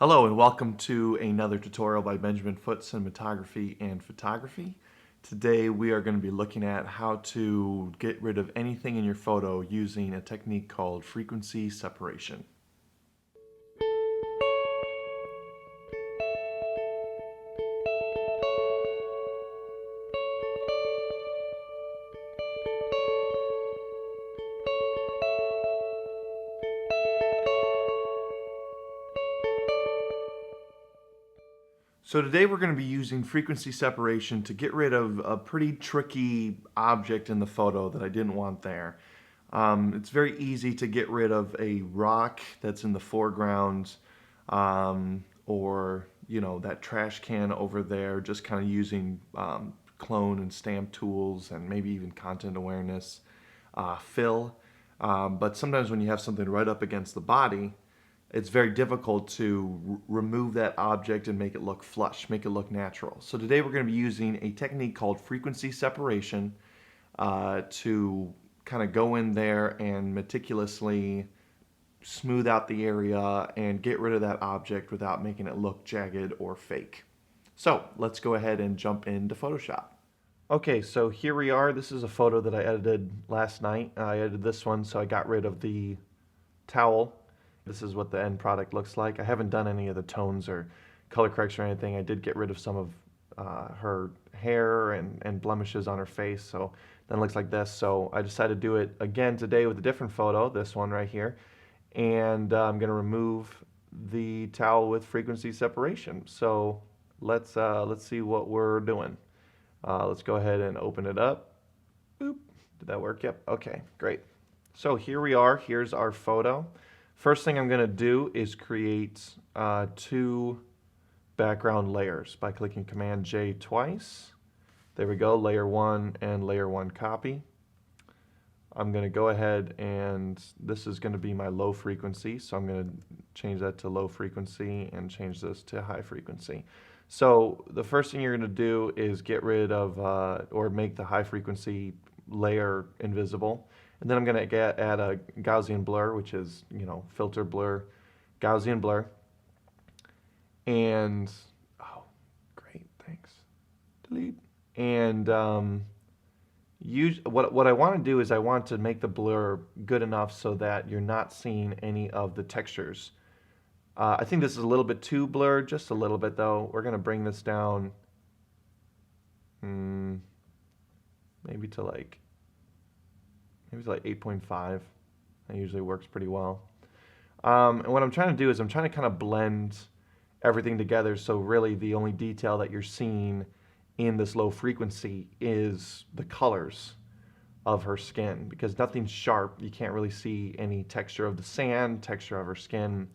Hello and welcome to another tutorial by Benjamin Foote Cinematography and Photography. Today we are going to be looking at how to get rid of anything in your photo using a technique called frequency separation. So today we're going to be using frequency separation to get rid of a pretty tricky object in the photo that I didn't want there. It's very easy to get rid of a rock that's in the foreground, or that trash can over there, just kind of using clone and stamp tools and maybe even content awareness fill. But sometimes when you have something right up against the body, it's very difficult to remove that object and make it look flush, make it look natural. So today we're going to be using a technique called frequency separation to kind of go in there and meticulously smooth out the area and get rid of that object without making it look jagged or fake. So let's go ahead and jump into Photoshop. Okay, so here we are. This is a photo that I edited last night. I edited this one, so I got rid of the towel. This is what the end product looks like. I haven't done any of the tones or color correction or anything. I did get rid of some of her hair and blemishes on her face, so then it looks like this. So I decided to do it again today with a different photo, this one right here. And I'm going to remove the towel with frequency separation. So let's see what we're doing. Let's go ahead and open it up. Boop. Did that work? Yep. Okay, great. So here we are. Here's our photo. First thing I'm going to do is create two background layers by clicking Command J twice. There we go, layer 1 and layer 1 copy. I'm going to go ahead and this is going to be my low frequency, so I'm going to change that to low frequency and change this to high frequency. So the first thing you're going to do is get rid of or make the high frequency layer invisible. And then I'm going to add a Gaussian blur, which is, filter blur, Gaussian blur. And, oh, great, thanks. Delete. And what I want to do is I want to make the blur good enough so that you're not seeing any of the textures. I think this is a little bit too blurred, just a little bit though. We're going to bring this down maybe to like 8.5. That usually works pretty well. And what I'm trying to do is I'm trying to kind of blend everything together, so really the only detail that you're seeing in this low frequency is the colors of her skin, because nothing's sharp. You can't really see any texture of the sand, texture of her skin,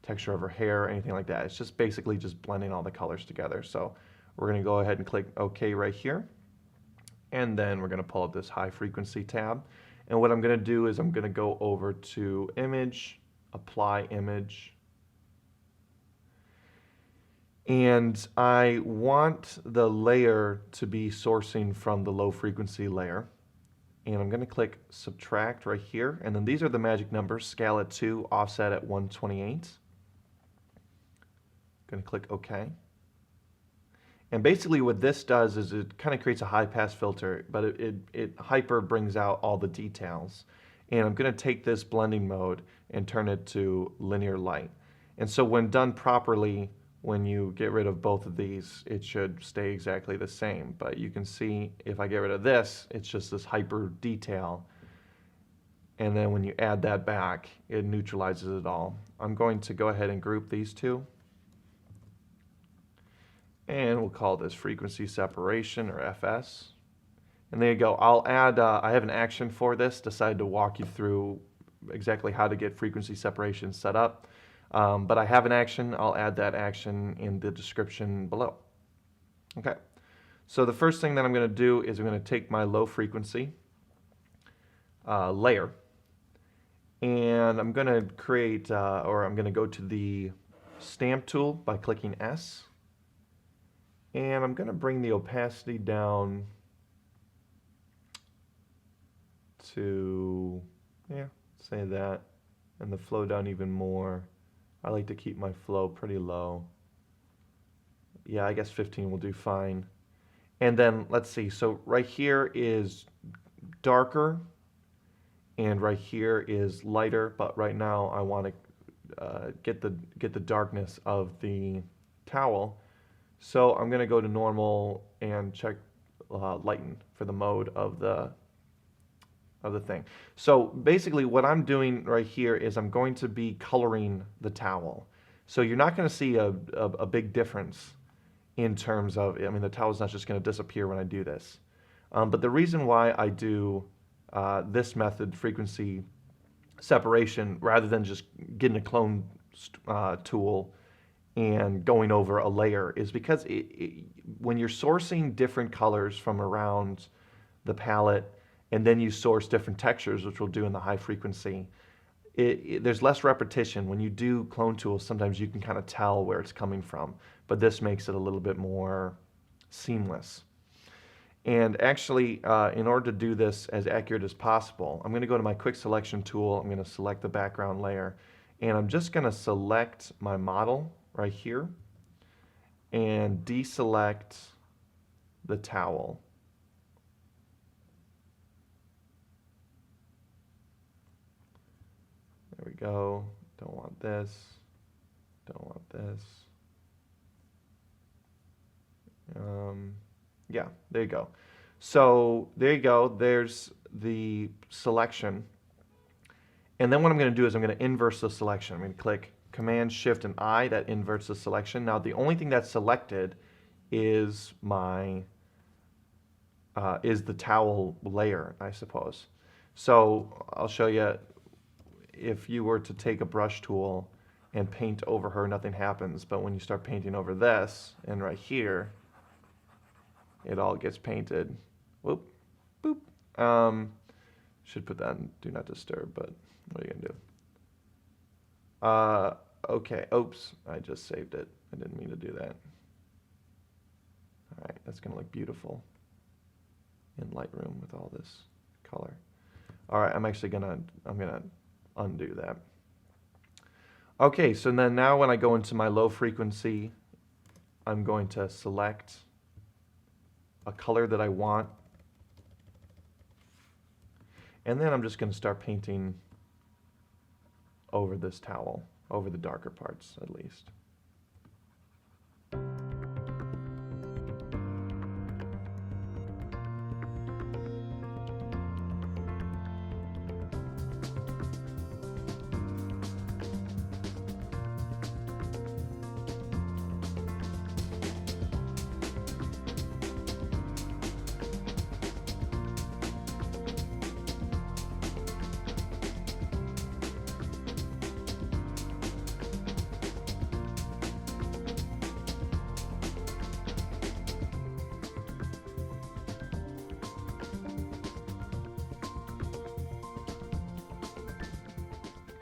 texture of her hair, anything like that. It's just basically just blending all the colors together. So we're going to go ahead and click OK right here. And then we're going to pull up this high frequency tab. And what I'm going to do is I'm going to go over to Image, Apply Image. And I want the layer to be sourcing from the low frequency layer. And I'm going to click Subtract right here. And then these are the magic numbers, scale at 2, offset at 128. Going to click OK. And basically what this does is it kind of creates a high pass filter, but it hyper brings out all the details. And I'm going to take this blending mode and turn it to linear light. And so when done properly, when you get rid of both of these, it should stay exactly the same. But you can see if I get rid of this, it's just this hyper detail. And then when you add that back, it neutralizes it all. I'm going to go ahead and group these two. And we'll call this frequency separation, or FS. And there you go. I'll add, I have an action for this, decided to walk you through exactly how to get frequency separation set up. But I have an action. I'll add that action in the description below. Okay. So the first thing that I'm going to do is I'm going to take my low frequency layer, and I'm going to create, or I'm going to go to the stamp tool by clicking S. And I'm going to bring the opacity down to, say that, and the flow down even more. I like to keep my flow pretty low. Yeah, I guess 15 will do fine. And then let's see, so right here is darker and right here is lighter, but right now I want to get the darkness of the towel. So I'm gonna go to normal and check lighten for the mode of the thing. So basically what I'm doing right here is I'm going to be coloring the towel. So you're not gonna see a big difference in terms of, I mean, the towel's not just gonna disappear when I do this. But the reason why I do this method, frequency separation, rather than just getting a clone tool and going over a layer, is because when you're sourcing different colors from around the palette and then you source different textures, which we'll do in the high frequency, there's less repetition. When you do clone tools, sometimes you can kind of tell where it's coming from, but this makes it a little bit more seamless. And actually, in order to do this as accurate as possible, I'm going to go to my quick selection tool. I'm going to select the background layer, and I'm just going to select my model right here and deselect the towel. There we go. Don't want this. Don't want this. Yeah, there you go. So there you go. There's the selection. And then what I'm going to do is I'm going to inverse the selection. I'm going to click Command Shift and I. That inverts the selection. Now the only thing that's selected is my is the towel layer, I suppose. So I'll show you. If you were to take a brush tool and paint over her, nothing happens. But when you start painting over this and right here, it all gets painted. Whoop, boop. Should put that in Do Not Disturb, but what are you gonna do? Okay, oops, I just saved it. I didn't mean to do that. All right, that's gonna look beautiful in Lightroom with all this color. All right, I'm gonna undo that. Okay, so then now when I go into my low frequency, I'm going to select a color that I want. And then I'm just going to start painting over this towel, over the darker parts at least.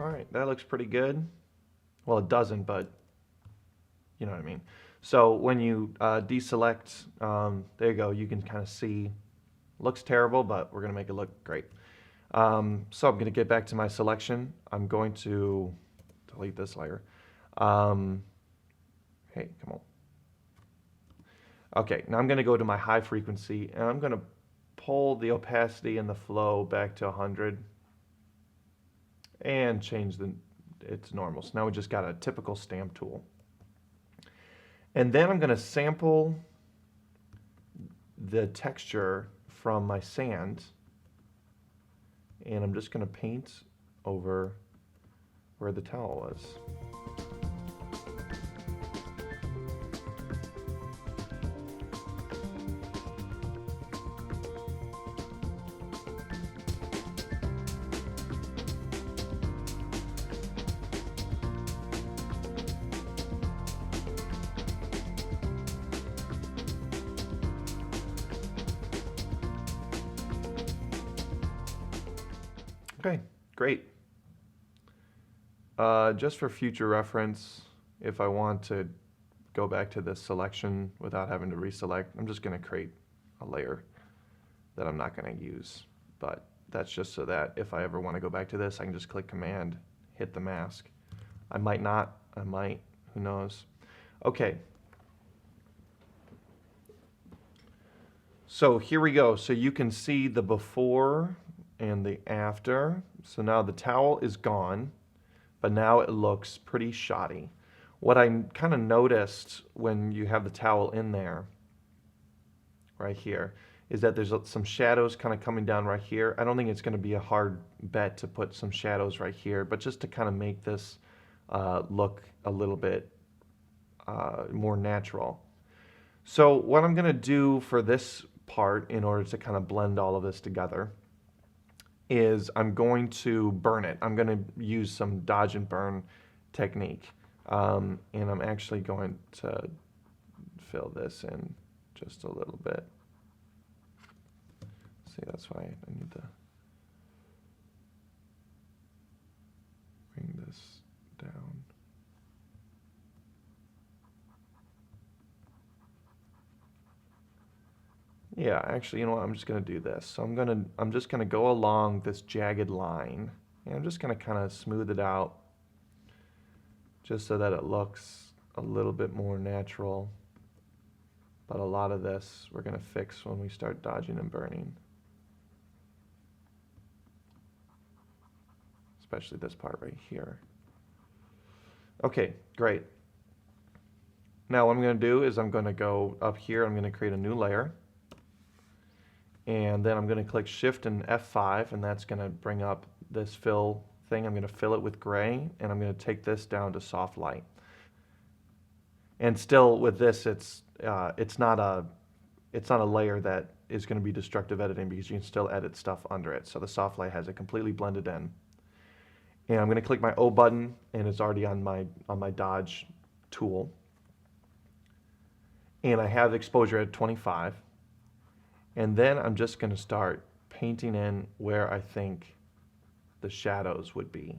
All right, that looks pretty good. Well, it doesn't, but you know what I mean. So when you deselect, there you go, you can kind of see, looks terrible, but we're gonna make it look great. So I'm gonna get back to my selection. I'm going to delete this layer. Hey, come on. Okay, now I'm gonna go to my high frequency and I'm gonna pull the opacity and the flow back to 100 and change it to normal. So now we just got a typical stamp tool. And then I'm going to sample the texture from my sand, and I'm just going to paint over where the towel was. Okay, great. Just for future reference, if I want to go back to this selection without having to reselect, I'm just going to create a layer that I'm not going to use. But that's just so that if I ever want to go back to this, I can just click Command, hit the mask. I might not I might, who knows. Okay. So here we go. So you can see the before and the after. So now the towel is gone, but now it looks pretty shoddy. What I kind of noticed when you have the towel in there, right here, is that there's some shadows kind of coming down right here. I don't think it's going to be a hard bet to put some shadows right here, but just to kind of make this look a little bit more natural. So what I'm going to do for this part in order to kind of blend all of this together is I'm going to burn it. I'm going to use some dodge and burn technique. And I'm actually going to fill this in just a little bit. See, that's why I need to bring this down. Yeah, actually, you know what? I'm just gonna do this. So I'm just gonna go along this jagged line, and I'm just gonna kind of smooth it out, just so that it looks a little bit more natural. But a lot of this we're gonna fix when we start dodging and burning, especially this part right here. Okay, great. Now what I'm gonna do is I'm gonna go up here. I'm gonna create a new layer. And then I'm going to click Shift and F5, and that's going to bring up this fill thing. I'm going to fill it with gray, and I'm going to take this down to soft light. And still with this, it's not a layer that is going to be destructive editing because you can still edit stuff under it. So the soft light has it completely blended in. And I'm going to click my O button, and it's already on my dodge tool. And I have exposure at 25. And then I'm just going to start painting in where I think the shadows would be.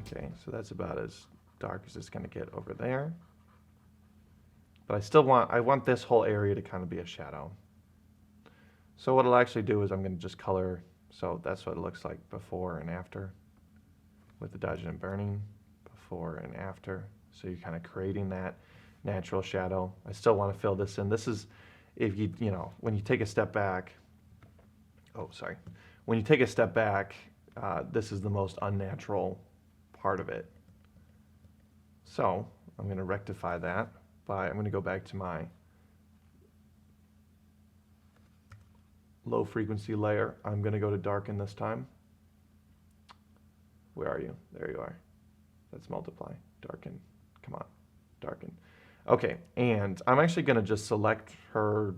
Okay, so that's about as dark as it's going to get over there. But I want this whole area to kind of be a shadow. So what I'll actually do is I'm going to just color, so that's what it looks like before and after with the dodging and burning, before and after. So you're kind of creating that natural shadow. I still want to fill this in. This is, if when you take a step back, when you take a step back, this is the most unnatural part of it. So I'm going to rectify that by, I'm going to go back to my low frequency layer. I'm going to go to darken this time. Where are you? There you are. Let's multiply. Darken. Come on. Darken. Okay, and I'm actually going to just select her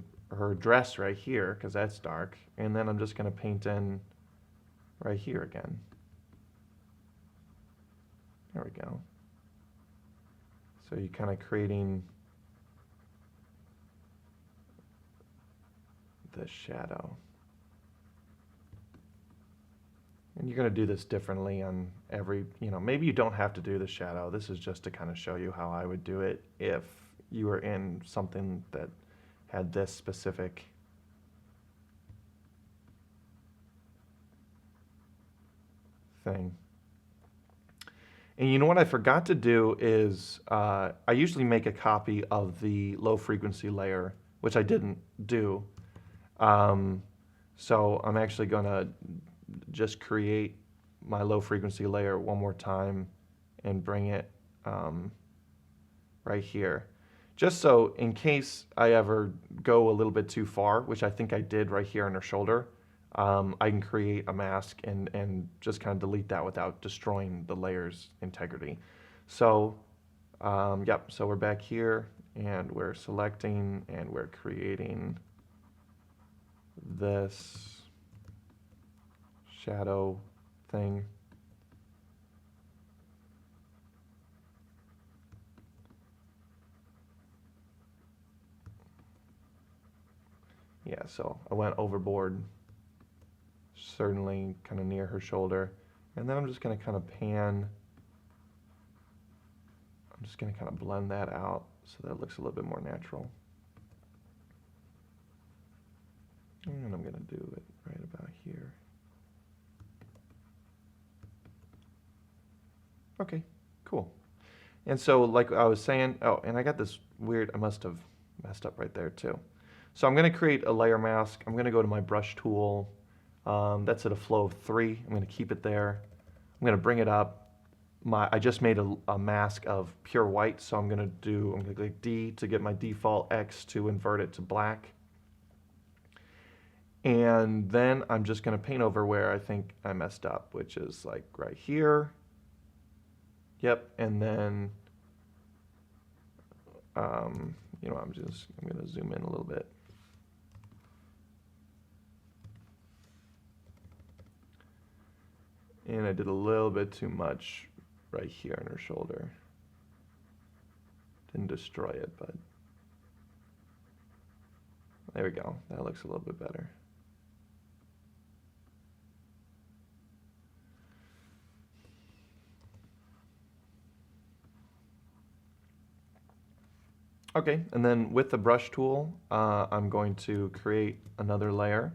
dress right here because that's dark, and then I'm just going to paint in right here again. There we go. So you're kind of creating the shadow. And you're going to do this differently on every, maybe you don't have to do the shadow. This is just to kind of show you how I would do it if you were in something that had this specific thing. And you know what I forgot to do is I usually make a copy of the low frequency layer, which I didn't do. So I'm actually going to just create my low frequency layer one more time and bring it right here. Just so in case I ever go a little bit too far, which I think I did right here on her shoulder, I can create a mask and just kind of delete that without destroying the layer's integrity. So, yep, so we're back here and we're selecting and we're creating this shadow thing. Yeah, so I went overboard. certainly kind of near her shoulder. And then I'm just going to kind of pan. I'm just going to kind of blend that out so that it looks a little bit more natural. And I'm going to do it right about here. Okay, cool. And so like I was saying, oh, and I got this weird, I must have messed up right there too. So I'm going to create a layer mask. I'm going to go to my brush tool. That's at a flow of 3. I'm going to keep it there. I'm going to bring it up. I just made a mask of pure white, so I'm going to click D to get my default X to invert it to black. And then I'm just going to paint over where I think I messed up, which is like right here. Yep, and then, you know, I'm going to zoom in a little bit. And I did a little bit too much right here on her shoulder. Didn't destroy it, but there we go. That looks a little bit better. Okay, and then with the brush tool, I'm going to create another layer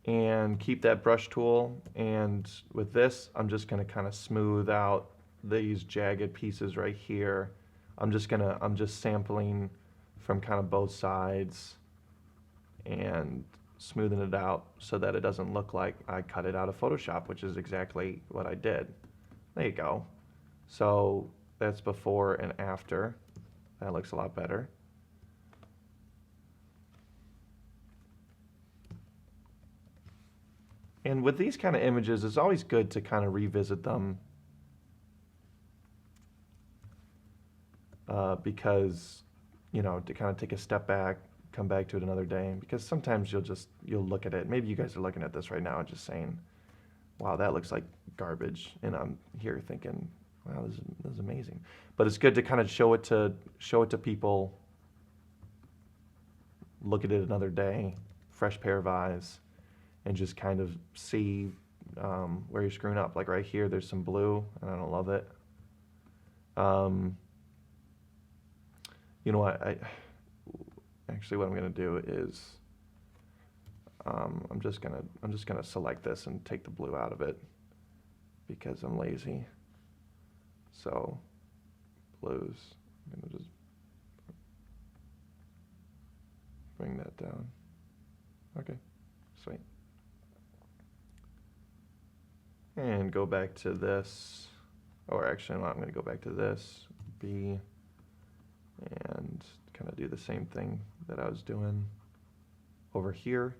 and keep that brush tool. And with this, I'm just going to kind of smooth out these jagged pieces right here. I'm just sampling from kind of both sides and smoothing it out so that it doesn't look like I cut it out of Photoshop, which is exactly what I did. There you go. So that's before and after. That looks a lot better. And with these kind of images, it's always good to kind of revisit them because, you know, to kind of take a step back, come back to it another day, because sometimes you'll look at it. Maybe you guys are looking at this right now and just saying, wow, that looks like garbage. And I'm here thinking, wow, this is amazing. But it's good to kind of show it to people, look at it another day, fresh pair of eyes, and just kind of see where you're screwing up. Like right here, there's some blue, and I don't love it. You know what? Actually, what I'm gonna do is I'm just gonna select this and take the blue out of it because I'm lazy. So blues, I'm gonna just bring that down. Okay, sweet. And go back to this, or actually, no, I'm going to go back to this, B, and kind of do the same thing that I was doing over here,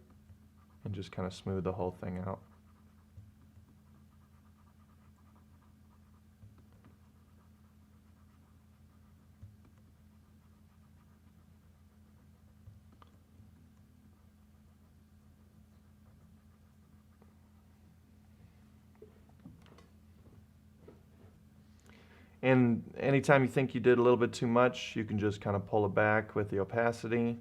and just kind of smooth the whole thing out. And anytime you think you did a little bit too much, you can just kind of pull it back with the opacity.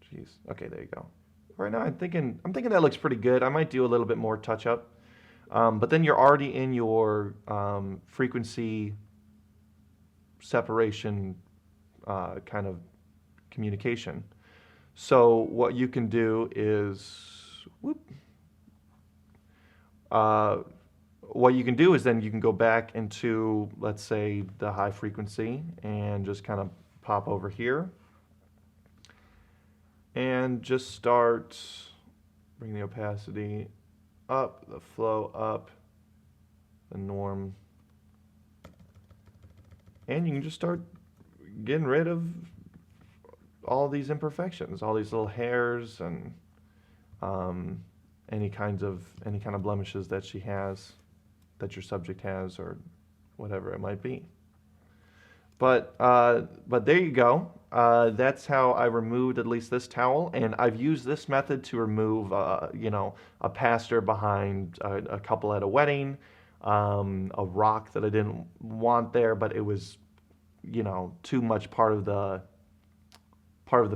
Geez. Okay, there you go. Right now, I'm thinking that looks pretty good. I might do a little bit more touch up, but then you're already in your frequency separation kind of communication. So what you can do is, what you can do is then you can go back into, let's say, the high frequency and just kind of pop over here and just start bring the opacity up, the flow up, the norm, and you can just start getting rid of all these imperfections, all these little hairs, and any kind of blemishes that she has, that your subject has, or whatever it might be. But there you go. That's how I removed at least this towel, and I've used this method to remove, you know, a pastor behind a couple at a wedding, a rock that I didn't want there, but it was too much part of the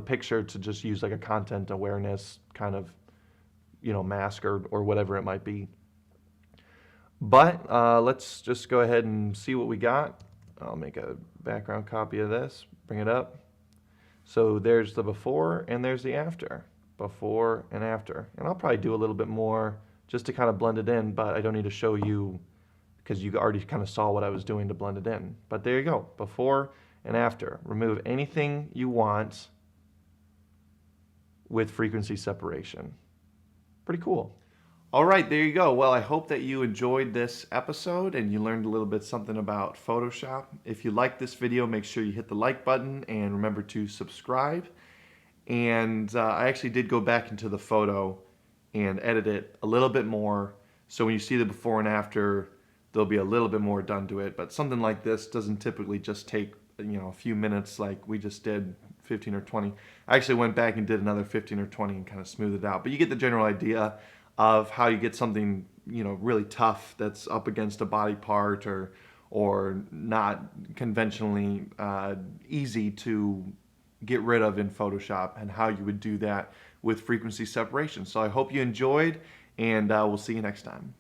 picture to just use like a content awareness kind of, mask or whatever it might be. But let's just go ahead and see what we got. I'll make a background copy of this, bring it up. So there's the before and there's the after. Before and after. And I'll probably do a little bit more just to kind of blend it in, but I don't need to show you because you already kind of saw what I was doing to blend it in. But there you go, before and after. Remove anything you want with frequency separation. Pretty cool. All right, there you go. Well, I hope that you enjoyed this episode and you learned a little bit something about Photoshop. If you like this video, make sure you hit the like button and remember to subscribe. And I actually did go back into the photo and edit it a little bit more. So when you see the before and after, there'll be a little bit more done to it. But something like this doesn't typically just take a few minutes like we just did, 15 or 20. I actually went back and did another 15 or 20 and kind of smoothed it out. But you get the general idea of how you get something really tough that's up against a body part or not conventionally easy to get rid of in Photoshop, and how you would do that with frequency separation. So I hope you enjoyed, and we'll see you next time.